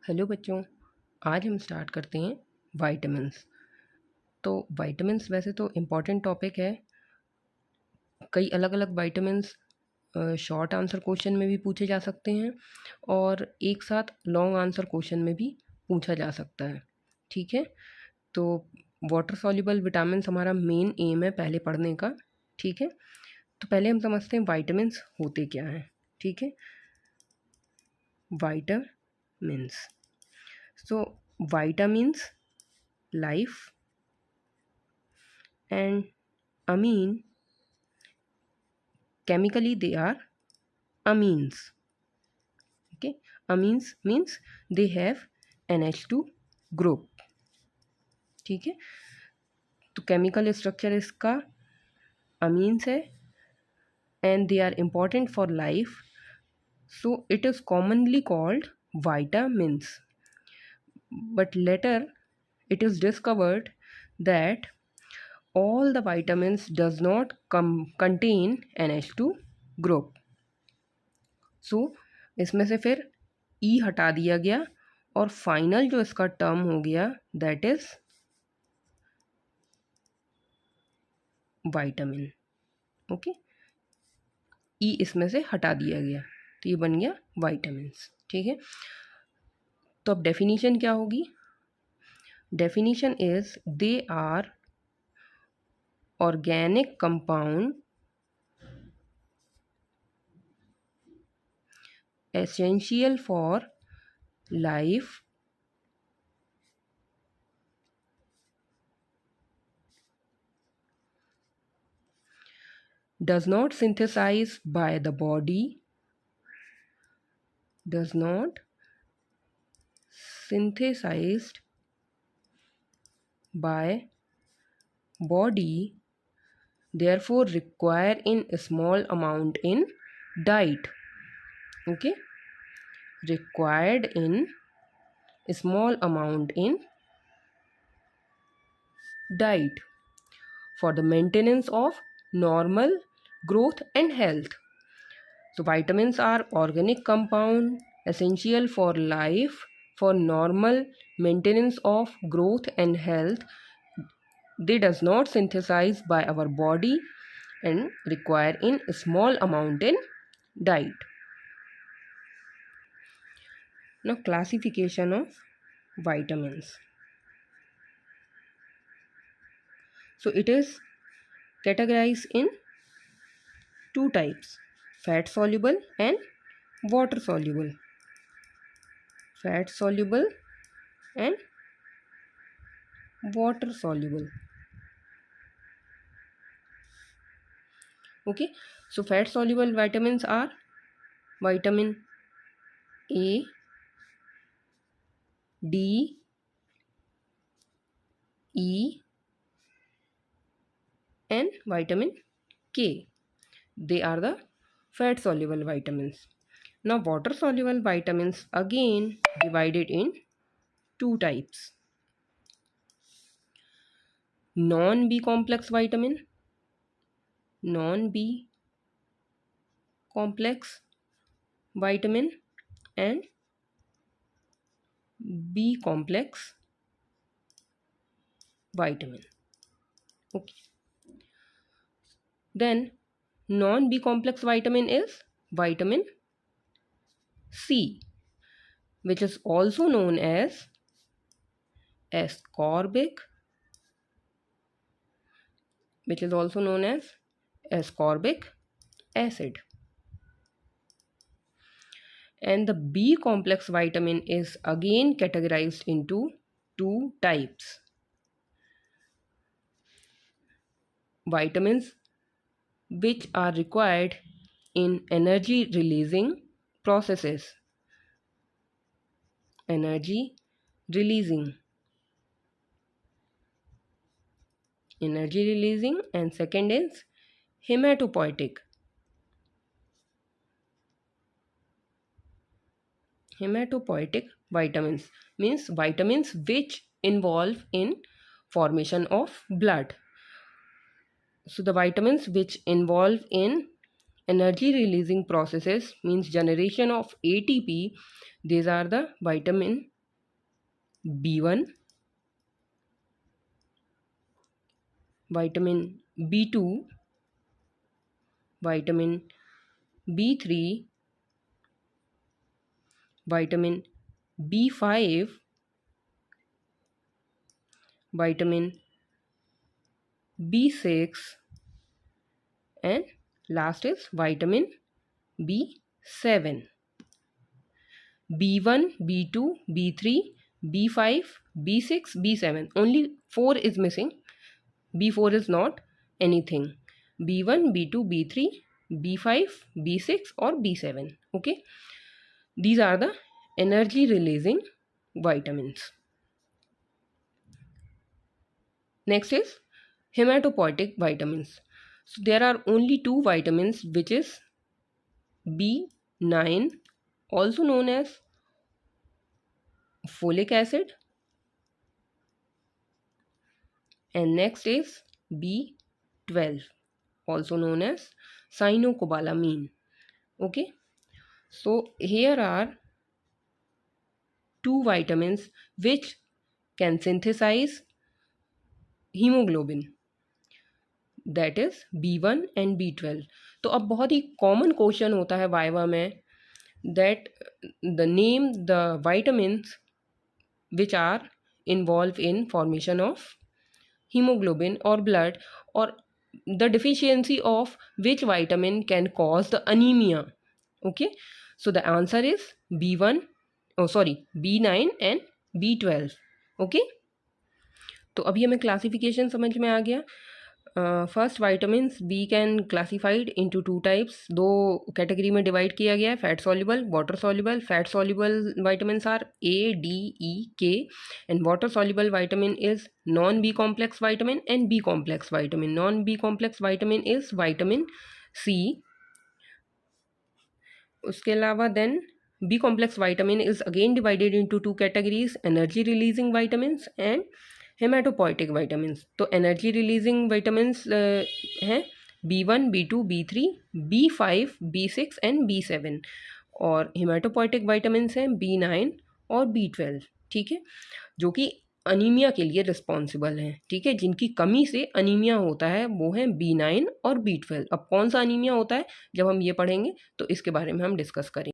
Hello बच्चों, आज हम स्टार्ट करते हैं वाइटामिन्स। तो वाइटामिन्स वैसे तो इम्पॉर्टेंट टॉपिक है। कई अलग अलग वाइटामिन्स शॉर्ट आंसर क्वेश्चन में भी पूछे जा सकते हैं और एक साथ लॉन्ग आंसर क्वेश्चन में भी पूछा जा सकता है। ठीक है, तो वाटर सॉल्युबल विटामिन्स हमारा मेन एम है पहले पढ़ने का। ठीक है, तो पहले हम समझते हैं वाइटामिन्स होते क्या हैं। ठीक है, vitamins, so vitamins, life, and amine, chemically they are amines. Okay, amines means they have NH2 group. ठीक है, तो केमिकल स्ट्रक्चर इसका amines है and they are important for life, so it is commonly called vitamins. But later it is discovered that all the vitamins does not contain NH2 group. सो इसमें से फिर ई हटा दिया गया और फाइनल जो इसका टर्म हो गया दैट इज वाइटामिन। ओके, ई इसमें से हटा दिया गया तो ये बन गया वाइटामिन्स। ठीक है, तो अब डेफिनेशन क्या होगी? Definition is they are organic compound essential for life, does not synthesize by the body, does not synthesized by body, therefore require in a small amount in diet. Okay, required in a small amount in diet for the maintenance of normal growth and health. So vitamins are organic compound essential for life, for normal maintenance of growth and health. They does not synthesize by our body and require in a small amount in diet. Now classification of vitamins. So it is categorized in two types, fat soluble and water soluble. Fat soluble and water soluble. Okay, so fat soluble vitamins are vitamin A, D, E and vitamin K. They are the fat soluble vitamins. Now water soluble vitamins again divided in two types. Non-B complex vitamin, non-B complex vitamin and B complex vitamin. Okay, then non-B complex vitamin is vitamin C, which is also known as ascorbic, acid. And the B complex vitamin is again categorized into two types. Vitamins which are required in energy releasing processes. Energy releasing, and second is hematopoietic. Hematopoietic vitamins means vitamins which involve in formation of blood. So the vitamins which involve in energy releasing processes means generation of ATP, these are the vitamin B1, vitamin B2, vitamin B3, vitamin B5, vitamin B6, and last is vitamin B7. B1, B2, B3, B5, B6, B7. Only 4 is missing. B4 is not anything. B1, B2, B3, B5, B6 or B7. Okay. These are the energy releasing vitamins. Next is hematopoietic vitamins. So there are only 2 vitamins, which is B9, also known as folic acid, and next is B12, also known as cyanocobalamin. Okay, so here are 2 vitamins which can synthesize hemoglobin, that is B1 and B12. तो अब बहुत ही common question होता है viva में, that the name the vitamins which are involved in formation of hemoglobin or blood, or the deficiency of which vitamin can cause the anemia. Okay, so the answer is B9 and B12. Okay, तो अभी हमें classification समझ में आ गया. First vitamins be can classified into 2 types. 2 category में divide किया गया है, fat soluble, water soluble. Fat soluble vitamins are A, D, E, K, and water soluble vitamin is non B complex vitamin and B complex vitamin. Non B complex vitamin is vitamin C. उसके अलावा then B complex vitamin is again divided into 2 categories, energy releasing vitamins and haematopoietic vitamin. तो energy releasing vitamin हैं B1, B2, B3, B5, B6 and B7, और haematopoietic vitamin हैं B9 और B12. ठीक है, जो कि अनीमिया के लिए रिस्पॉन्सिबल हैं. ठीक है, जिनकी कमी से अनीमिया होता है वो हैं B9 और B12. अब कौन सा अनीमिया होता है जब हम ये पढ़ेंगे तो इसके बारे में हम डिस्कस करेंगे.